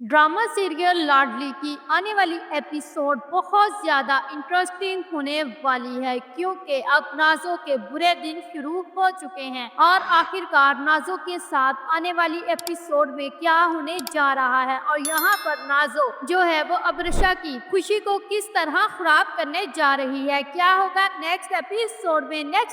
Drama serial लाडली की आने वाली एपिसोड बहुत ज्यादा इंटरेस्टिंग होने वाली है क्योंकि अब नाजो के बुरे दिन शुरू हो चुके हैं और आखिरकार नाजो के साथ आने वाली एपिसोड में क्या होने जा रहा है और यहाँ पर नाजो जो है वो अबरशा की खुशी को किस तरह खराब करने जा रही है। क्या होगा नेक्स्ट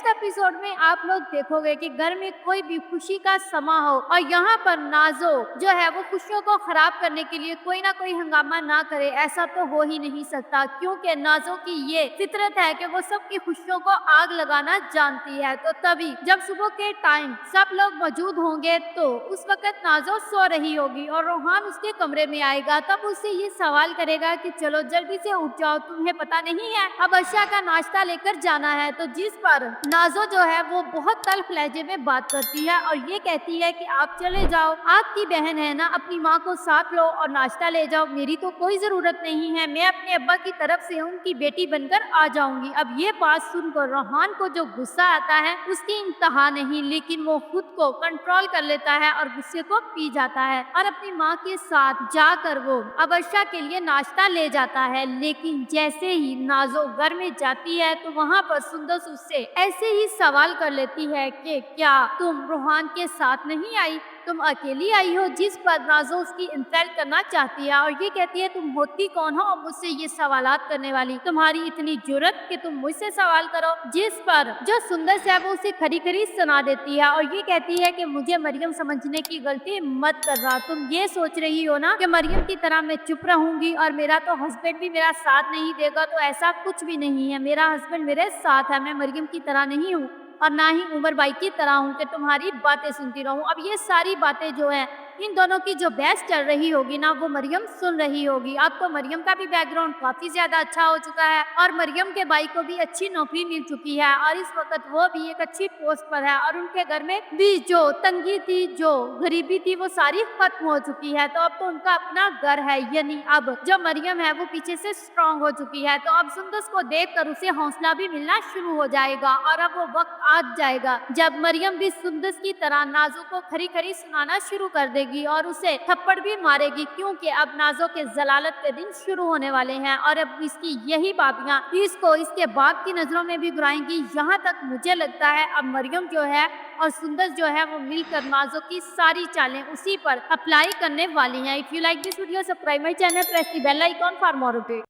एपिसोड में आप लोग देखोगे कि घर में कोई भी खुशी का समा हो और यहाँ पर नाजो जो है वो खुशियों को खराब करने के लिए कोई ना कोई हंगामा ना करे, ऐसा तो हो ही नहीं सकता क्योंकि नाजो की ये फितरत है कि वो सबकी खुशियों को आग लगाना जानती है। तो तभी जब सुबह के टाइम सब लोग मौजूद होंगे तो उस वक्त नाजो सो रही होगी और रोहान उसके कमरे में आएगा, तब उससे ये सवाल करेगा कि चलो जल्दी से उठ जाओ, तुम्हें पता नहीं है अब अर्शा का नाश्ता लेकर जाना है। तो जिस पर नाजो जो है वो बहुत तल्ख लहजे में बात करती है और ये कहती है कि आप चले जाओ, आपकी बहन है ना, अपनी माँ को साथ लो और नाश्ता ले जाओ, मेरी तो कोई जरूरत नहीं है, मैं अपने अब्बा की तरफ से उनकी बेटी बनकर आ जाऊंगी। अब ये बात सुनकर रोहान को जो गुस्सा आता है उसकी इंतहा नहीं, लेकिन वो खुद को कंट्रोल कर लेता है और गुस्से को पी जाता है और अपनी माँ के साथ जाकर वो अबर्शा के लिए नाश्ता ले जाता है। लेकिन जैसे ही नाजो घर में जाती है तो वहाँ पर सुंदर उससे ऐसे ही सवाल कर लेती है कि क्या तुम रोहान के साथ नहीं आई, तुम अकेली आई हो, जिस पर नाजो उसकी इंसल्ट करना चाहती है और ये कहती है तुम होती कौन हो और मुझसे ये सवालात करने वाली, तुम्हारी इतनी जुर्रत कि तुम मुझसे सवाल करो। जिस पर जो सुंदर से है वो उसे खरी खरी सुना देती है और ये कहती है कि मुझे मरियम समझने की गलती मत कर रहा, तुम ये सोच रही हो ना कि मरियम की तरह मैं चुप रहूंगी और मेरा तो हस्बैंड भी मेरा साथ नहीं देगा, तो ऐसा कुछ भी नहीं है, मेरा हस्बैंड मेरे साथ है, मैं मरियम की तरह नहीं हूँ और ना ही उमर भाई की तरह हूँ कि तुम्हारी बातें सुनती रहूं। अब ये सारी बातें जो है इन दोनों की जो बहस चल रही होगी ना वो मरियम सुन रही होगी। अब तो मरियम का भी बैकग्राउंड काफी ज्यादा अच्छा हो चुका है और मरियम के भाई को भी अच्छी नौकरी मिल चुकी है और इस वक्त वो भी एक अच्छी पोस्ट पर है और उनके घर में भी जो तंगी थी, जो गरीबी थी, वो सारी खत्म हो चुकी है। तो अब तो उनका अपना घर है, यानी अब जो मरियम है वो पीछे से स्ट्रांग हो चुकी है। तो अब सुंदस को देख कर उसे हौसला भी मिलना शुरू हो जाएगा और अब वो वक्त आ जाएगा जब मरियम भी सुंदस की तरह नाजो को खरी खरी सुनाना शुरू कर देगी और उसे थप्पड़ भी मारेगी क्योंकि अब नाजो के जलालत के दिन शुरू होने वाले हैं और अब इसकी यही बाबियां इसको इसके बाप की नजरों में भी बुराएंगी। यहाँ तक मुझे लगता है अब मरियम जो है और सुंदस जो है वो मिलकर नाजो की सारी चालें उसी पर अप्लाई करने वाली हैं। If you like this video, subscribe my channel, press the bell icon for more update.